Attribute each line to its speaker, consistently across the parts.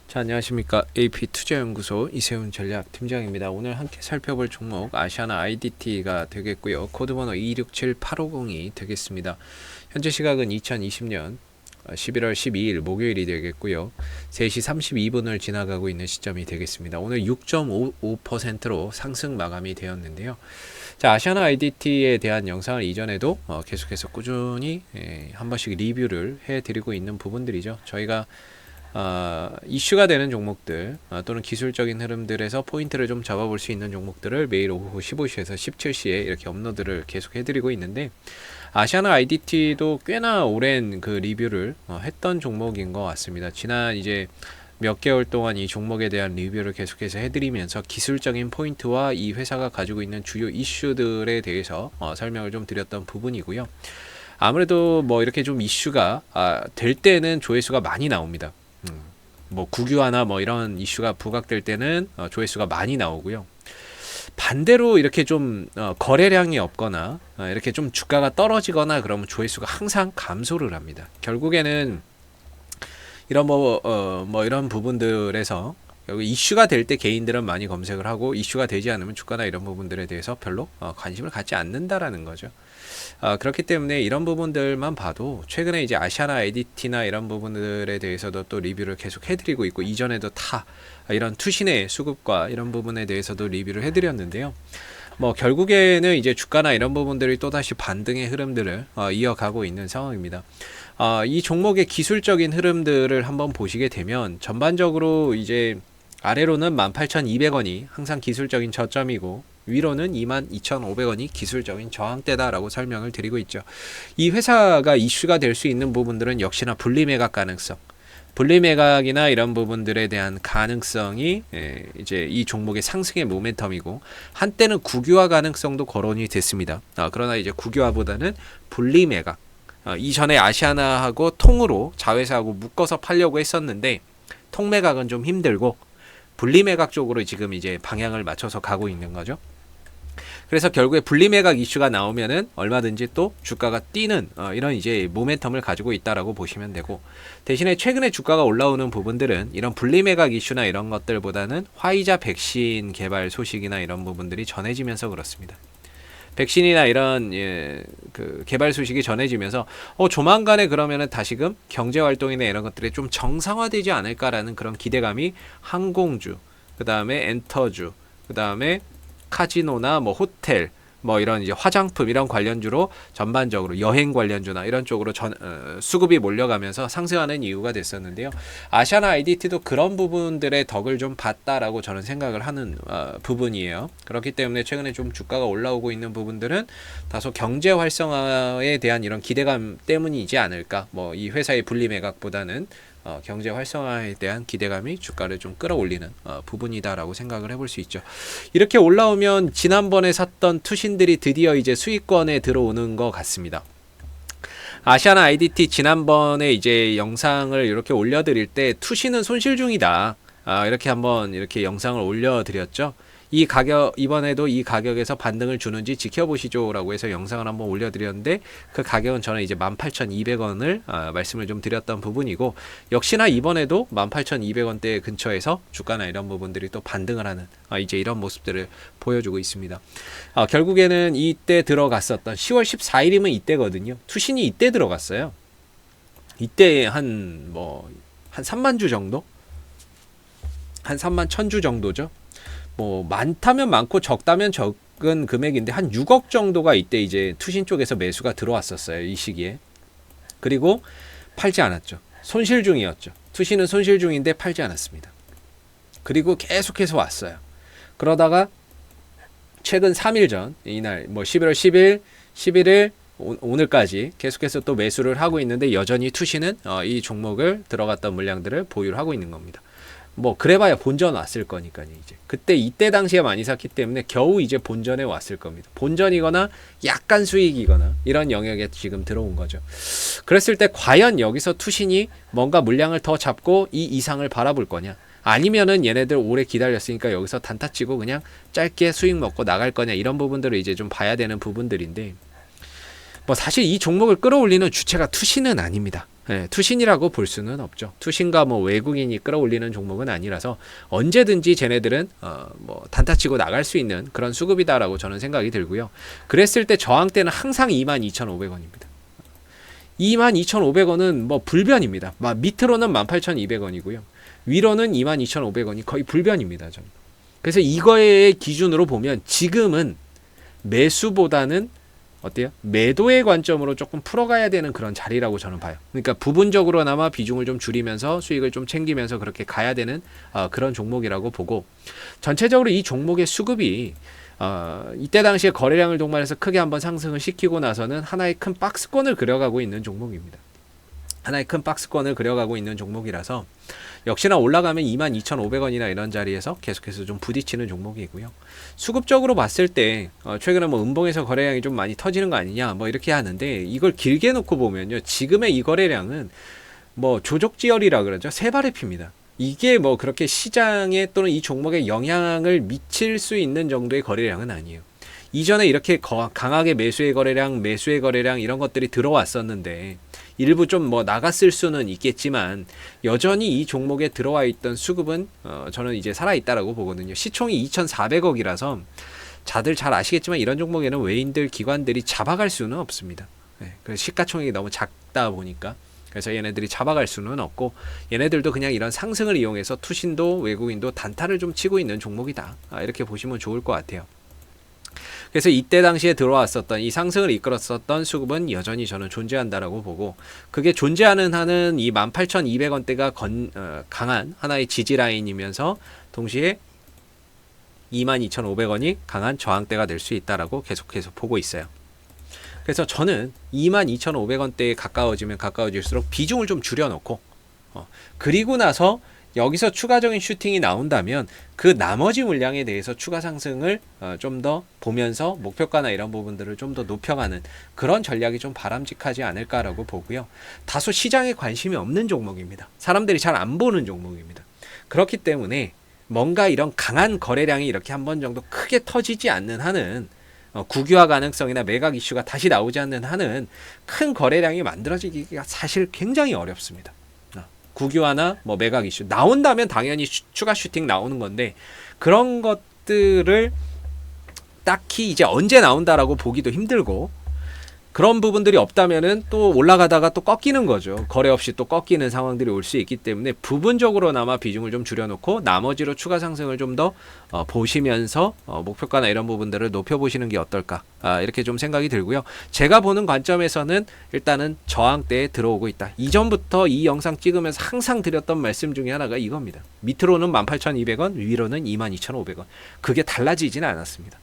Speaker 1: 자, 안녕하십니까. AP투자연구소 이세훈 전략팀장입니다. 오늘 함께 살펴볼 종목 아시아나 IDT가 되겠고요. 코드번호 267850이 되겠습니다. 현재 시각은 2020년 11월 12일 목요일이 되겠고요. 3시 32분을 지나가고 있는 시점이 되겠습니다. 오늘 6.55%로 상승 마감이 되었는데요. 자, 아시아나 IDT에 대한 영상을 이전에도 계속해서 꾸준히 한 번씩 리뷰를 해드리고 있는 부분들이죠. 저희가 이슈가 되는 종목들 또는 기술적인 흐름들에서 포인트를 좀 잡아볼 수 있는 종목들을 매일 오후 15시에서 17시에 이렇게 업로드를 계속 해드리고 있는데, 아시아나 IDT도 꽤나 오랜 그 리뷰를 했던 종목인 것 같습니다. 지난 이제 몇 개월 동안 이 종목에 대한 리뷰를 계속해서 해드리면서 기술적인 포인트와 이 회사가 가지고 있는 주요 이슈들에 대해서 설명을 좀 드렸던 부분이고요. 아무래도 뭐 이렇게 좀 이슈가 될 때는 조회수가 많이 나옵니다. 뭐 국유화나 뭐 이런 이슈가 부각될 때는 조회수가 많이 나오고요. 반대로 이렇게 좀 거래량이 없거나 이렇게 좀 주가가 떨어지거나 그러면 조회수가 항상 감소를 합니다. 결국에는 이런 뭐 이런 부분들에서 이슈가 될 때 개인들은 많이 검색을 하고, 이슈가 되지 않으면 주가나 이런 부분들에 대해서 별로 관심을 갖지 않는다라는 거죠. 그렇기 때문에 이런 부분들만 봐도 최근에 이제 아시아나 IDT나 이런 부분들에 대해서도 또 리뷰를 계속 해드리고 있고, 이전에도 다 이런 투신의 수급과 이런 부분에 대해서도 리뷰를 해드렸는데요. 뭐 결국에는 이제 주가나 이런 부분들이 또다시 반등의 흐름들을 이어가고 있는 상황입니다. 이 종목의 기술적인 흐름들을 한번 보시게 되면 전반적으로 이제 아래로는 18,200원이 항상 기술적인 저점이고, 위로는 22,500원이 기술적인 저항대다라고 설명을 드리고 있죠. 이 회사가 이슈가 될 수 있는 부분들은 역시나 분리매각 가능성, 분리매각이나 이런 부분들에 대한 가능성이 이제 이 종목의 상승의 모멘텀이고, 한때는 국유화 가능성도 거론이 됐습니다. 그러나 이제 국유화보다는 분리매각, 이전에 아시아나하고 통으로 자회사하고 묶어서 팔려고 했었는데 통매각은 좀 힘들고 분리매각 쪽으로 지금 이제 방향을 맞춰서 가고 있는 거죠. 그래서 결국에 분리매각 이슈가 나오면은 얼마든지 또 주가가 뛰는 이런 이제 모멘텀을 가지고 있다라고 보시면 되고, 대신에 최근에 주가가 올라오는 부분들은 이런 분리매각 이슈나 이런 것들보다는 화이자 백신 개발 소식이나 이런 부분들이 전해지면서 그렇습니다. 백신이나 이런 그 개발 소식이 전해지면서 조만간에 그러면은 다시금 경제 활동이나 이런 것들이 좀 정상화되지 않을까라는 그런 기대감이 항공주, 그 다음에 엔터주, 그 다음에 카지노나 뭐 호텔, 뭐 이런 이제 화장품 이런 관련주로 전반적으로 여행 관련주나 이런 쪽으로 수급이 몰려가면서 상승하는 이유가 됐었는데요. 아시아나 IDT도 그런 부분들의 덕을 좀 봤다라고 저는 생각을 하는 부분이에요. 그렇기 때문에 최근에 좀 주가가 올라오고 있는 부분들은 다소 경제 활성화에 대한 이런 기대감 때문이지 않을까. 뭐 이 회사의 분리매각보다는 경제 활성화에 대한 기대감이 주가를 좀 끌어올리는 부분이다라고 생각을 해볼 수 있죠. 이렇게 올라오면 지난번에 샀던 투신들이 드디어 이제 수익권에 들어오는 것 같습니다. 아시아나 IDT 지난번에 이제 영상을 이렇게 올려드릴 때 투신은 손실 중이다, 이렇게 한번 이렇게 영상을 올려드렸죠. 이 가격, 이번에도 이 가격에서 반등을 주는지 지켜보시죠 라고 해서 영상을 한번 올려드렸는데, 그 가격은 저는 이제 18,200원을 말씀을 좀 드렸던 부분이고, 역시나 이번에도 18,200원대 근처에서 주가나 이런 부분들이 또 반등을 하는 이제 이런 모습들을 보여주고 있습니다. 결국에는 이때 들어갔었던 10월 14일이면 이때거든요. 투신이 이때 들어갔어요. 이때 한 3만 주 정도? 한 3만 1,000주 정도죠. 뭐 많다면 많고 적다면 적은 금액인데 한 6억 정도가 이때 이제 투신 쪽에서 매수가 들어왔었어요, 이 시기에. 그리고 팔지 않았죠. 손실 중이었죠. 투신은 손실 중인데 팔지 않았습니다. 그리고 계속해서 왔어요. 그러다가 최근 3일 전, 이날 뭐 11월 10일, 11일 오늘까지 계속해서 또 매수를 하고 있는데, 여전히 투신은 이 종목을 들어갔던 물량들을 보유를 하고 있는 겁니다. 뭐 그래봐야 본전 왔을 거니까요. 이제 그때 이때 당시에 많이 샀기 때문에 겨우 이제 본전에 왔을 겁니다. 본전이거나 약간 수익이거나 이런 영역에 지금 들어온 거죠. 그랬을 때 과연 여기서 투신이 뭔가 물량을 더 잡고 이 이상을 바라볼 거냐, 아니면은 얘네들 오래 기다렸으니까 여기서 단타치고 그냥 짧게 수익 먹고 나갈 거냐, 이런 부분들을 이제 좀 봐야 되는 부분들인데, 뭐 사실 이 종목을 끌어올리는 주체가 투신은 아닙니다. 투신이라고 볼 수는 없죠. 투신과 뭐 외국인이 끌어올리는 종목은 아니라서 언제든지 쟤네들은 뭐 단타치고 나갈 수 있는 그런 수급이다라고 저는 생각이 들고요. 그랬을 때 저항대는 항상 22,500원입니다. 22,500원은 뭐 불변입니다. 밑으로는 18,200원이고요. 위로는 22,500원이 거의 불변입니다. 저는. 그래서 이거의 기준으로 보면 지금은 매수보다는 어때요? 매도의 관점으로 조금 풀어가야 되는 그런 자리라고 저는 봐요. 그러니까 부분적으로나마 비중을 좀 줄이면서 수익을 좀 챙기면서 그렇게 가야 되는 그런 종목이라고 보고, 전체적으로 이 종목의 수급이 이때 당시에 거래량을 동반해서 크게 한번 상승을 시키고 나서는 하나의 큰 박스권을 그려가고 있는 종목입니다. 하나의 큰 박스권을 그려가고 있는 종목이라서 역시나 올라가면 22,500원이나 이런 자리에서 계속해서 좀 부딪히는 종목이고요. 수급적으로 봤을 때 최근에 뭐 음봉에서 거래량이 좀 많이 터지는 거 아니냐 뭐 이렇게 하는데, 이걸 길게 놓고 보면요, 지금의 이 거래량은 뭐 조족지열이라 그러죠. 세발의 피입니다. 이게 뭐 그렇게 시장에 또는 이 종목에 영향을 미칠 수 있는 정도의 거래량은 아니에요. 이전에 이렇게 강하게 매수의 거래량 이런 것들이 들어왔었는데 일부 좀 뭐 나갔을 수는 있겠지만 여전히 이 종목에 들어와 있던 수급은 저는 이제 살아있다라고 보거든요. 시총이 2,400억이라서 다들 잘 아시겠지만 이런 종목에는 외인들, 기관들이 잡아갈 수는 없습니다. 그래서 시가총액이 너무 작다 보니까. 그래서 얘네들이 잡아갈 수는 없고, 얘네들도 그냥 이런 상승을 이용해서 투신도 외국인도 단타를 좀 치고 있는 종목이다. 이렇게 보시면 좋을 것 같아요. 그래서 이때 당시에 들어왔었던 이 상승을 이끌었었던 수급은 여전히 저는 존재한다라고 보고, 그게 존재하는 한은 이 18,200원대가 강한 하나의 지지 라인이면서 동시에 22,500원이 강한 저항대가 될 수 있다라고 계속해서 보고 있어요. 그래서 저는 22,500원대에 가까워지면 가까워질수록 비중을 좀 줄여놓고, 그리고 나서 여기서 추가적인 슈팅이 나온다면 그 나머지 물량에 대해서 추가 상승을 좀 더 보면서 목표가나 이런 부분들을 좀 더 높여가는 그런 전략이 좀 바람직하지 않을까라고 보고요. 다소 시장에 관심이 없는 종목입니다. 사람들이 잘 안 보는 종목입니다. 그렇기 때문에 뭔가 이런 강한 거래량이 이렇게 한 번 정도 크게 터지지 않는 한은, 국유화 가능성이나 매각 이슈가 다시 나오지 않는 한은 큰 거래량이 만들어지기가 사실 굉장히 어렵습니다. 국유화나 뭐 매각 이슈 나온다면 당연히 추가 슈팅 나오는 건데, 그런 것들을 딱히 이제 언제 나온다라고 보기도 힘들고, 그런 부분들이 없다면은 또 올라가다가 또 꺾이는 거죠. 거래 없이 또 꺾이는 상황들이 올 수 있기 때문에 부분적으로나마 비중을 좀 줄여놓고 나머지로 추가 상승을 좀 더 보시면서 목표가나 이런 부분들을 높여보시는 게 어떨까, 이렇게 좀 생각이 들고요. 제가 보는 관점에서는 일단은 저항대에 들어오고 있다. 이전부터 이 영상 찍으면서 항상 드렸던 말씀 중에 하나가 이겁니다. 밑으로는 18,200원, 위로는 22,500원. 그게 달라지지는 않았습니다.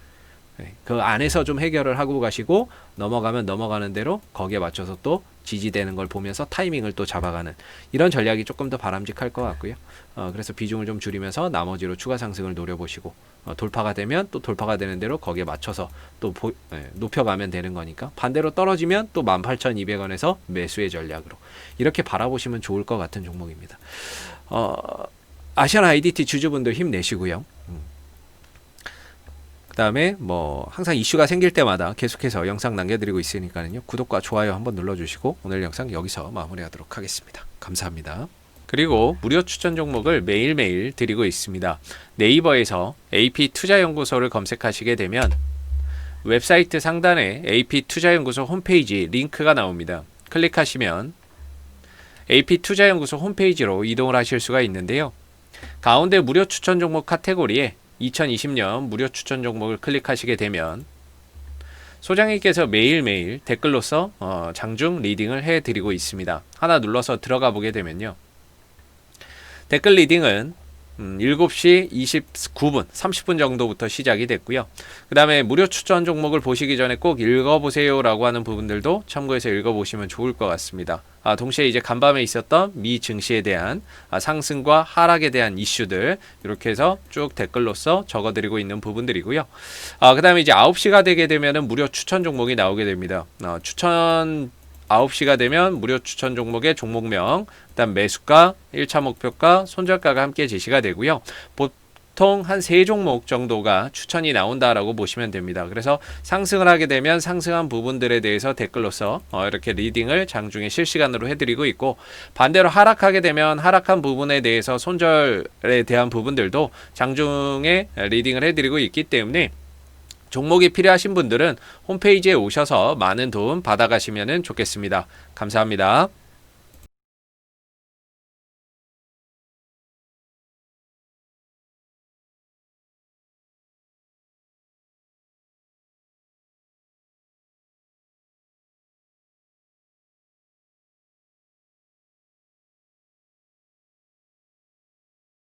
Speaker 1: 그 안에서 좀 해결을 하고 가시고, 넘어가면 넘어가는 대로 거기에 맞춰서 또 지지되는 걸 보면서 타이밍을 또 잡아가는 이런 전략이 조금 더 바람직할 것 같고요. 그래서 비중을 좀 줄이면서 나머지로 추가 상승을 노려보시고, 돌파가 되면 또 돌파가 되는 대로 거기에 맞춰서 또 높여가면 되는 거니까, 반대로 떨어지면 또 18,200원에서 매수의 전략으로 이렇게 바라보시면 좋을 것 같은 종목입니다. 아시안 IDT 주주분들 힘내시고요. 그 다음에 뭐 항상 이슈가 생길 때마다 계속해서 영상 남겨드리고 있으니까요. 구독과 좋아요 한번 눌러주시고 오늘 영상 여기서 마무리하도록 하겠습니다. 감사합니다. 그리고 무료 추천 종목을 매일매일 드리고 있습니다. 네이버에서 AP투자연구소를 검색하시게 되면 웹사이트 상단에 AP투자연구소 홈페이지 링크가 나옵니다. 클릭하시면 AP투자연구소 홈페이지로 이동을 하실 수가 있는데요. 가운데 무료 추천 종목 카테고리에 2020년 무료 추천 종목을 클릭하시게 되면 소장님께서 매일매일 댓글로서 장중 리딩을 해드리고 있습니다. 하나 눌러서 들어가 보게 되면요. 댓글 리딩은 7시 29분, 30분 정도부터 시작이 됐고요. 그 다음에 무료 추천 종목을 보시기 전에 꼭 읽어보세요 라고 하는 부분들도 참고해서 읽어보시면 좋을 것 같습니다. 동시에 이제 간밤에 있었던 미 증시에 대한 상승과 하락에 대한 이슈들 이렇게 해서 쭉 댓글로서 적어드리고 있는 부분들이고요. 그 다음에 이제 9시가 되게 되면은 무료 추천 종목이 나오게 됩니다. 추천 9시가 되면 무료 추천 종목의 종목명, 그다음 매수가, 1차 목표가, 손절가가 함께 제시가 되고요. 보통 한 3종목 정도가 추천이 나온다라고 보시면 됩니다. 그래서 상승을 하게 되면 상승한 부분들에 대해서 댓글로서 이렇게 리딩을 장중에 실시간으로 해드리고 있고, 반대로 하락하게 되면 하락한 부분에 대해서 손절에 대한 부분들도 장중에 리딩을 해드리고 있기 때문에 종목이 필요하신 분들은 홈페이지에 오셔서 많은 도움 받아가시면 좋겠습니다. 감사합니다.